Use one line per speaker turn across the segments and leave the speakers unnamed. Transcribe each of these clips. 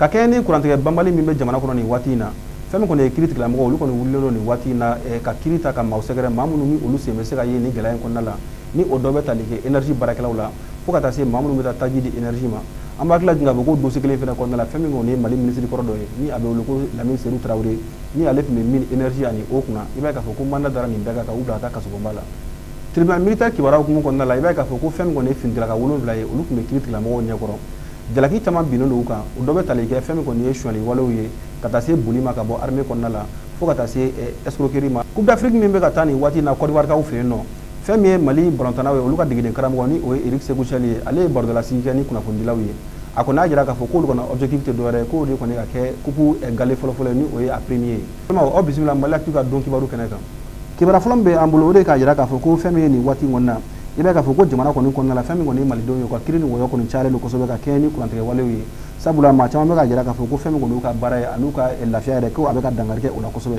ka kɛ ni kurantigɛ banbali min bɛ jamana kɔnɔ nin waati in na fɛn min kɔni ye kiiri tigilamɔgɔw olu kɔni wulilen don nin waati in na ka kiiri ta ka maaw sɛgɛrɛ maa minnu ni olu sen bɛ se ka ye nin gɛlɛya in kɔnɔna la ni o dɔ bɛ tali kɛ énergie baarakɛlaw la fo ka taa se maa minnu bɛ taa taji di énergie ma an b'a tila k'a fɔ ko dossier kelen fana kɔnɔna la fɛn min kɔni ye Mali ministre kɔrɔ dɔ ye ni a bɛ wele ko Lamine Serou Traoré ni ale tun bɛ min énergie ani eau kunna i b'a ye k'a fɔ ko mandat dara nin bɛɛ kan ka u bila ka taa kasɔgɔba la tribunal militaire kibaruya hukumu kɔnɔna la i b'a ye k'a fɔ ko fɛn min kɔni ye finitigilaka 7 ye olu tun bɛ kiiri tigilamɔgɔw ɲɛkɔrɔ jalaki caman binnen don u kan o dɔ bɛ tali kɛ fɛn min kɔni ye suɲɛli walew ye ka taa se boli ma ka bɔ armée kɔnɔna la fo ka taa se escroquerie ma Coupe d'Afrique min bɛ ka taa nin waati in na Côte d'Ivoire kaw fɛ yen nɔ fɛn min ye Mali balontannaw ye olu ka degeden karamɔgɔ ni o ye Eric Sékou Chelle ye ale ye barodolasi kɛ ni kunnafonidilaw ye a kɔni y'a jira k'a fɔ k'olu kɔni objectif tɛ dɔwɛrɛ k'o de kɔni ka kɛ coupe gale fɔlɔfɔlɔ ni o ye a premier ye aw bisimila Mali Actu ka don kibaru kɛnɛ kan kibaruya fɔlɔ min bɛ an bolo o de k'a jira k'a fɔ ko fɛn min ye nin waati in kɔnɔna na i b'a ye k'a fɔ ko jamana kɔni kɔnɔna la fɛn min kɔni ye malidenw ye u ka kiiri ni wɔyɔ kɔni cayalen don kosɛbɛ ka kɛɲɛ ni kurantigɛ walew ye sabula maa caman bɛ k'a jira k'a fɔ ko fɛn min kɔni y'u ka baara ye ani u ka lafiya yɛrɛ ko a bɛ ka dankari kɛ o la kosɛbɛ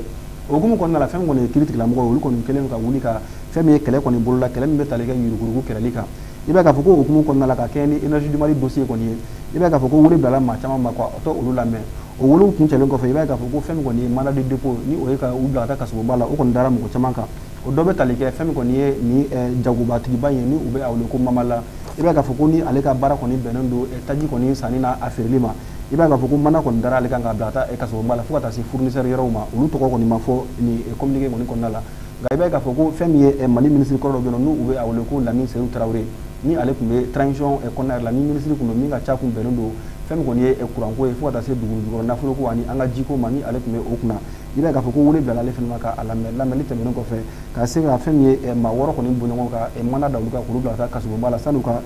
o hukumu kɔnɔna la fɛn min kɔni ye kiiri tigilamɔgɔ ye olu kɔni kɛlen ka wuli ka fɛn min ye kɛlɛ kɔni bolola kɛlɛ min bɛ tali kɛ yurugurugu kɛlɛli kan i b'a ye k'a fɔ ko hukumu kɔnɔna la ka kɛɲɛ ni énergie du Mali dossier kɔni ye i b'a ye k'a fɔ ko wele bilala maa caman ma quoi o tɛ olu lamɛn o welew kuncɛlen kɔfɛ i b'a ye k'a fɔ ko fɛn min kɔni ye mandat de dépôt ni o ye ka u bila ka taa kasɔgɔba la o kɔni dara mɔgɔ caman kan o dɔ bɛ tali kɛ fɛn min kɔni ye ni jagobatigiba ye ni u bɛ a wele ko Mamala i b'a ye k'a fɔ ko ni ale ka baara kɔni bɛnnen don taji kɔni sanni n'a a feereli ma i b'a ye k'a fɔ ko mandat kɔni dara ale kan k'a bila ka taa kasɔgɔba la fo ka taa se fournisseur yɔrɔw ma olu tɔgɔ kɔni ma fɔ ni communiqué kɔni kɔnɔna la nka i b'a ye k'a fɔ ko fɛn min ye Mali ministre kɔrɔ dɔ bɛ yen nɔ n'u u bɛ a wele ko Lamine Serou Traoré ni ale tun bɛ transition kɔnɔna yɛrɛ la ni ministre kun don min ka ca kun bɛnnen don fɛn min kɔni ye kuranko ye fo ka taa se dugukolo nafoloko ani an ka jiko ma ni ale tun bɛ o kunna i b'a ye k'a fɔ ko wele bilala ale fana ma k'a lamɛn lamɛnni tɛmɛnen kɔfɛ ka se ka fɛn min ye maa wɔɔrɔ kɔni bɔ ɲɔgɔn kan mandat da olu kan k'olu bila ka taa kasɔgɔba la san'u ka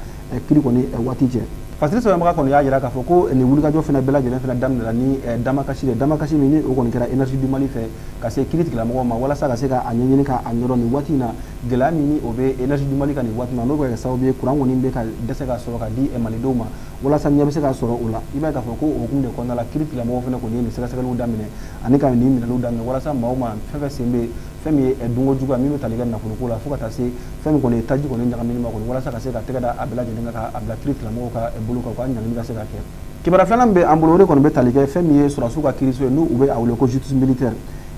kiiri kɔni waati cɛ fasiri sɛbɛnbaga kɔni y'a jira k'a fɔ ko nin wulikajɔ fana bɛɛ lajɛlen fana daminɛna ni damakasi de damakasi min ni o kɔni kɛra énergie du Mali fɛ ka se kiiri tigilamɔgɔw ma walasa ka se ka a ɲɛɲini k'a ɲɛdɔn nin waati in na gɛlɛya min ni o bɛ énergie du Mali kan nin waati in na n'o bɛ kɛ sababu ye courant kɔni bɛ ka dɛsɛ ka sɔrɔ ka di malidenw ma walasa ɲɛ bɛ se ka sɔrɔ o la i b'a ye k'a fɔ ko o hukumu de kɔnɔna la kiiri tigilamɔgɔw fana kɔni ye nin sɛgɛsɛgɛliw daminɛ ani ka nin minɛliw daminɛ walasa maaw ma fɛn fɛn sen bɛ fɛn min ye dunko juguya min bɛ tali kɛ nafoloko la fo ka taa se fɛn min kɔni ye taji kɔni ɲagamini ma kɔni walasa ka se ka tɛgɛ da a bɛɛ lajɛlen kan k'a bila kiiri tigilamɔgɔw ka bolo kan u ka ɲangini ka se ka kɛ kibaruya filanan bɛ an bolo o de kɔni bɛ tali kɛ fɛn min ye sɔrɔdasiw ka kiiriso ye n'u u bɛ a wele ko justice militaire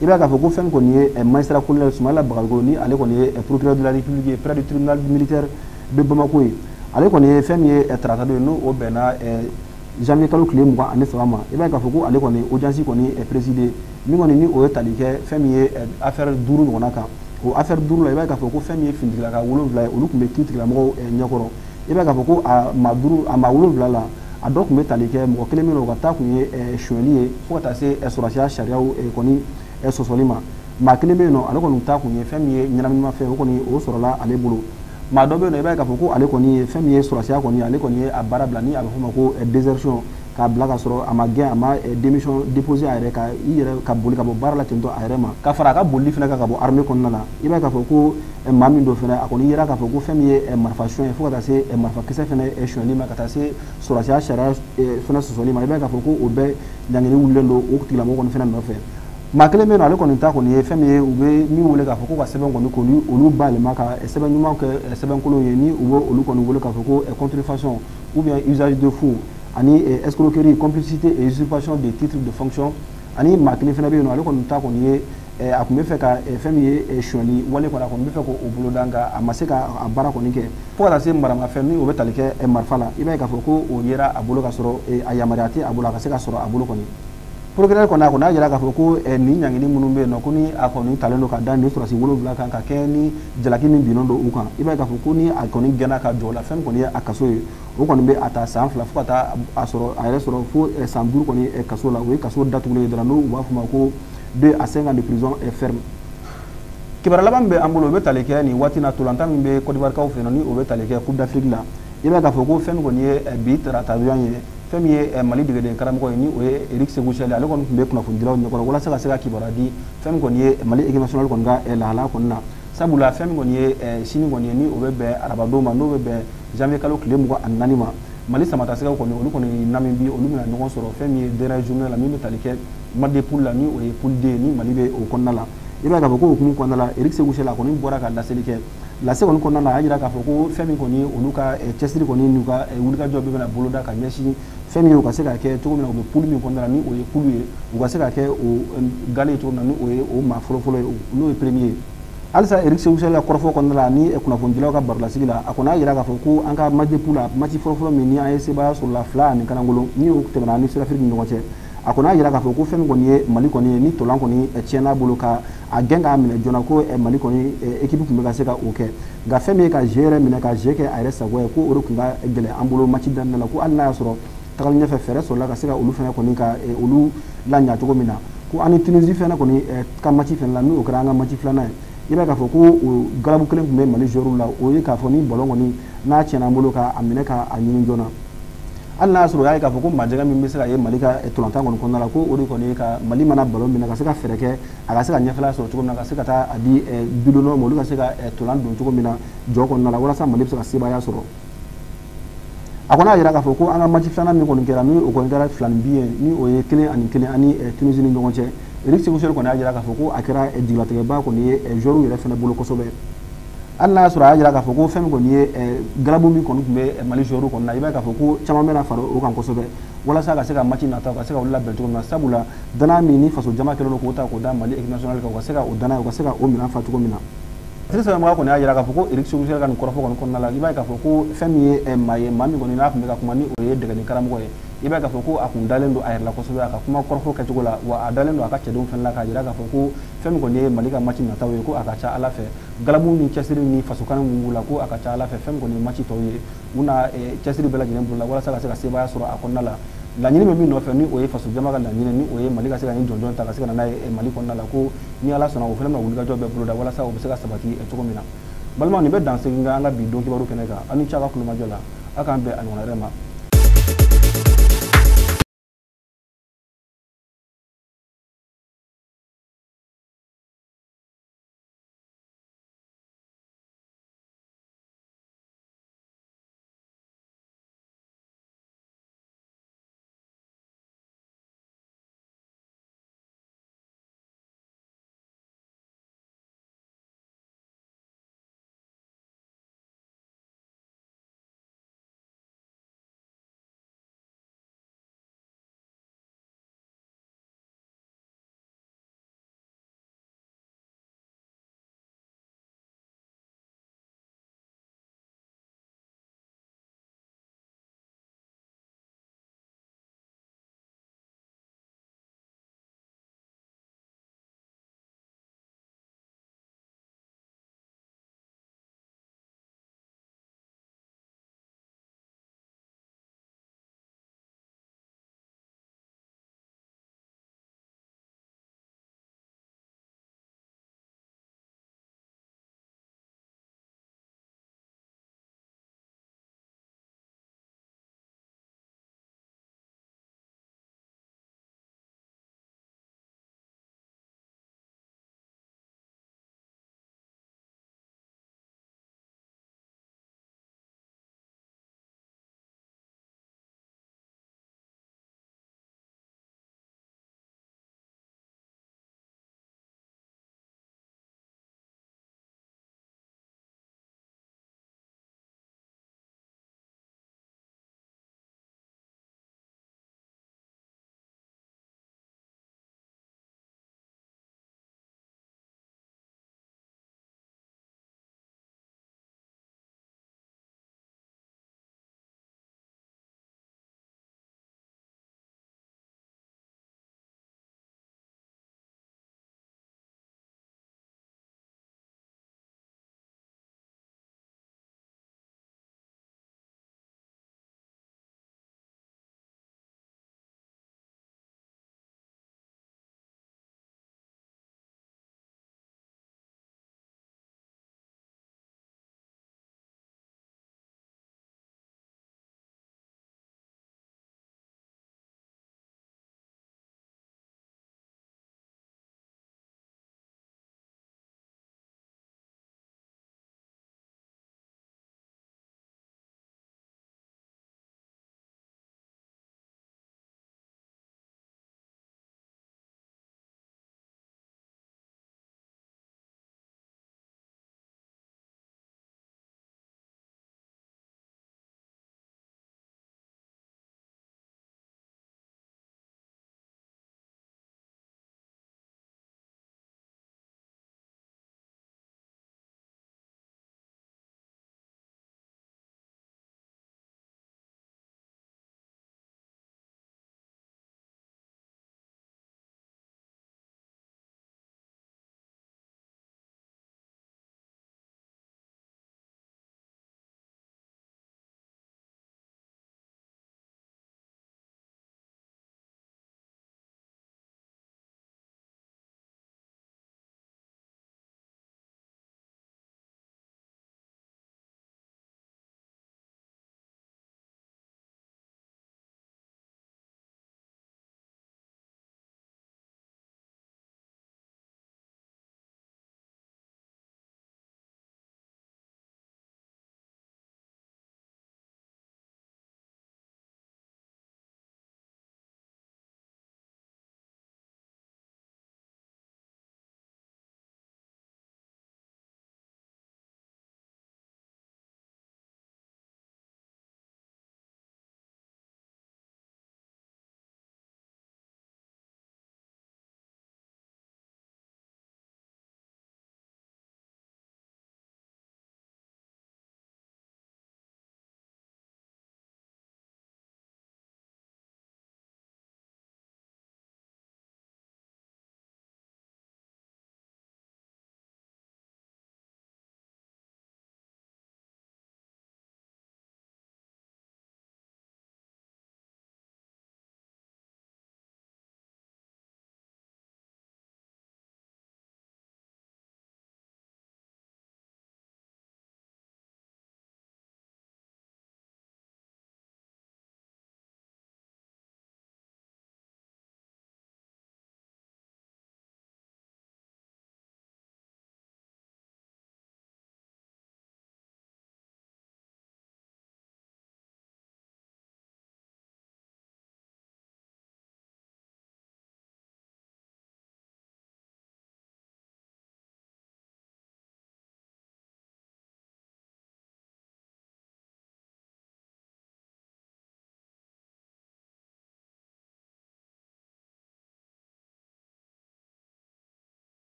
i b'a ye k'a fɔ ko fɛn min kɔni ye magistrat colonel Soumaïla Bagayoko ni ale kɔni ye procureur de la République ye près du tribunal militaire de Bamako ye ale kɔni ye fɛn min ye taratado ye n'o o bɛnna janvier kalo tile 23 ma i b'a ye k'a fɔ ko ale kɔni audience kɔni présidé min kɔni ni o ye tali kɛ fɛn min ye affaire 5 ɲɔgɔnna kan o affaire 5 la i b'a ye k'a fɔ ko fɛn min ye finitigilaka 7 ye olu tun bɛ kiiri tigilamɔgɔw ɲɛkɔrɔ i b'a ye k'a fɔ ko a maa 7 la a dɔ tun bɛ tali kɛ mɔgɔ kelen min na o ka taa kun ye suɲɛli ye fo ka taa se sɔrɔdasiya sariyaw kɔni sɔsɔli ma maa kelen bɛ yen nɔ ale kɔni taa kun ye fɛn min ye ɲɛnaminimafɛn o kɔni o sɔrɔla ale bolo maa dɔ bɛ yen nɔ i b'a ye k'a fɔ ko ale kɔni ye fɛn min ye sɔrɔdasiya kɔni ale kɔni ye a baara bila ni a bɛ fɔ o ma ko désertion k'a bila ka sɔrɔ a ma gɛn a ma démission déposer a yɛrɛ ka i yɛrɛ ka boli ka bɔ baara la tentɔ a yɛrɛ ma ka fara a ka bolili fana kan ka bɔ armée kɔnɔna la i b'a ye k'a fɔ ko maa min don fana a kɔni yera k'a fɔ ko fɛn min ye marifa suɲɛ ye fo ka taa se marifakisɛ fana suɲɛli ma ka taa se sɔrɔdasiya sariya fana sɔsɔli ma i b'a ye k'a fɔ ko o bɛɛ ɲangili wulilen don o tigilamɔgɔ kɔni fana nɔfɛ maa kelen bɛ yen nɔ ale kɔni ta kɔni ye fɛn min ye u bɛ min wele k'a fɔ ko ka sɛbɛn kɔni k'olu olu bayɛlɛma ka sɛbɛn ɲuman kɛ sɛbɛnkolon ye ni u bɛ olu kɔni wele k'a fɔ ko contrefaçon ou bien usage de faux ani escroquerie complicité et usurpation des titres de fonction ani maa kelen fana bɛ yen nɔ ale kɔni ta kɔni ye a tun bɛ fɛ ka fɛn min ye suɲɛli wale kɔni a kɔni bɛ fɛ k'o boloda nka a ma se ka a baara kɔni kɛ fo ka taa se maramafɛn ni o bɛ tali kɛ marifa la i b'a ye k'a fɔ ko o yera a bolo ka sɔrɔ a yamaruya tɛ a bolo a ka se ka sɔrɔ a bolo kɔni procureur kɔni a kɔni y'a jira k'a fɔ ko nin ɲangini minnu bɛ yen nɔ ko ni a kɔni talen don ka da nin sɔrɔdasi 7 kan ka kɛ ni jalaki min binnen don u kan i b'a ye k'a fɔ ko ni a kɔni gɛnna ka jɔ o la fɛn min kɔni ye a kaso ye o kɔni bɛ a ta san 2 fo ka taa a sɔrɔ a yɛrɛ sɔrɔ fo san 5 kɔni kaso la o ye kaso datugulen ye dɔrɔn n'u b'a fɔ ma ko 2 à 5 ans de prison ferme kibaruya laban min bɛ an bolo o bɛ tali kɛ nin waati na tolantan min bɛ Côte d'Ivoire kaw fɛ yen nɔ ni o bɛ tali kɛ Coupe d'Afrique la i b'a ye k'a fɔ ko fɛn min kɔni ye bi taratadon ye fɛn min ye Mali degeden karamɔgɔ ye ni o ye Eric Sékou Chelle ale kɔni tun bɛ kunnafonidilaw ɲɛkɔrɔ walasa ka se ka kibaruya di fɛn min kɔni ye Mali équipe nationale kɔni ka lahalaya kɔni na sabula fɛn min kɔni ye sini kɔni ye ni o bɛ bɛn arabadon ma n'o bɛ bɛn janvier kalo tile 24 ma Mali samatasɛgɛw kɔni olu kɔni namin bi olu bɛna ɲɔgɔn sɔrɔ fɛn min ye dernière journée la min bɛ tali kɛ match de poule la ni o ye poule D ni Mali bɛ o kɔnɔna la i b'a ye k'a fɔ ko o hukumu kɔnɔna la Eric Sékou Chelle a kɔni bɔra ka laseli kɛ lase kɔni kɔnɔna la a y'a jira k'a fɔ ko fɛn min kɔni olu ka cɛsiri kɔni n'u ka wulikajɔ bɛ bɛna boloda ka ɲɛsin fɛn min ye u ka se ka kɛ cogo min na u bɛ kulu min kɔnɔna la ni o ye kulu ye u ka se ka kɛ o gale ye cogo min na ni o ye o maa fɔlɔfɔlɔ ye n'o ye premier ye halisa Eric Sékou Sahel ka kɔrɔfɔ kɔnɔna la ni kunnafonidilaw ka barolasigi la a kɔni y'a jira k'a fɔ ko an ka match la match fɔlɔfɔlɔ min ni an ye sebaaya sɔrɔ la 2 ani Kanangolo ni o tɛmɛna ni Sud-Afrique ni ɲɔgɔn cɛ a kɔni y'a jira k'a fɔ ko fɛn min kɔni ye Mali kɔni ye ni tolan kɔni tiɲɛn'a bolo ka a gɛn k'a minɛ joona ko Mali kɔni équipe tun bɛ ka se ka o kɛ nka fɛn min ye ka jeu yɛrɛ minɛ ka jeu kɛ a yɛrɛ sago ye ko o de tun ka gɛlɛn an bolo match daminɛ la ko hali n'a y'a sɔrɔ tagali ɲɛfɛ fɛɛrɛ sɔrɔla ka se ka olu fana kɔni ka olu laɲa cogo min na ko an ni Tunisie fana kɔni ka match fana la n'o kɛra an ka match filanan ye i b'a k'a fɔ ko o galabu kelen tun bɛ Mali joueur la o ye k'a fɔ ni ballon kɔni n'a tiɲɛna an bolo k'a minɛ k'a ɲini joona hali n'a y'a sɔrɔ o y'a ye k'a fɔ ko majɛgɛ min bɛ se ka ye Mali ka tolantan kɔni kɔnɔna la ko o de kɔni ye ka Mali mana ballon minɛ ka se ka fɛɛrɛ kɛ a ka se ka ɲɛfɛla sɔrɔ cogo min na ka se ka taa a di bidonneurs ma olu ka se ka tolan don cogo min na jɔ kɔnɔna la walasa Mali bɛ se ka sebaaya sɔrɔ a kɔni y'a jira k'a fɔ ko an ka match filanan min kɔni kɛra ni o kɔni kɛra 2-2 ye ni o ye 1-1 ani Tunisie ni ɲɔgɔn cɛ Eric Sékou Sahel kɔni y'a jira k'a fɔ ko a kɛra jigilatigɛba kɔni ye joueurs yɛrɛ fana bolo kosɛbɛ hali n'a y'a sɔrɔ a y'a jira k'a fɔ ko fɛn min kɔni ye galabu min kɔni tun bɛ Mali joueurs kɔni na i b'a ye k'a fɔ ko caman bɛna fara o kan kosɛbɛ walasa ka se ka match nataw ka se ka olu labɛn cogo min na sabula danaya min ni faso jama kɛlen don k'o ta k'o da Mali équipe nationale kan u ka se ka o danaya u ka se ka o minɛn fa cogo min na Idrissa Sɛbɛnbaga kɔni y'a jira k'a fɔ ko Eric Sékou Sahel ka nin kɔrɔfɔ kɔni kɔnɔna la i b'a ye k'a fɔ ko fɛn min ye maa ye maa min kɔni n'a tun bɛ ka kuma ni o ye dɛgɛni karamɔgɔ ye i b'a ye k'a fɔ ko a kun dalen don a yɛrɛ la kosɛbɛ a ka kuma kɔrɔfɔ kɛcogo la wa a dalen don a ka cɛdenw fana la k'a jira k'a fɔ ko fɛn min kɔni ye Mali ka match nataw ye ko a ka ca Ala fɛ galabu ni cɛsiri ni fasokan min b'u la ko a ka ca Ala fɛ fɛn min kɔni ye match tɔw ye u na cɛsiri bɛɛ lajɛlen bolo la walasa ka se ka sebaaya sɔrɔ a kɔnɔna la laɲini bɛ min nɔfɛ ni o ye faso jama ka laɲini ni o ye Mali ka se ka ni jɔnjɔn ta ka se ka na n'a ye Mali kɔnɔna la ko ni Ala sɔnna o fana bɛna wulikajɔ bɛɛ boloda walasa o bɛ se ka sabati cogo min na balimaw nin bɛ dansegin an ka bi don kibaru kɛnɛ kan aw ni ce a ka kulomajɔ la aw k'an bɛn a ɲɔgɔn wɛrɛ ma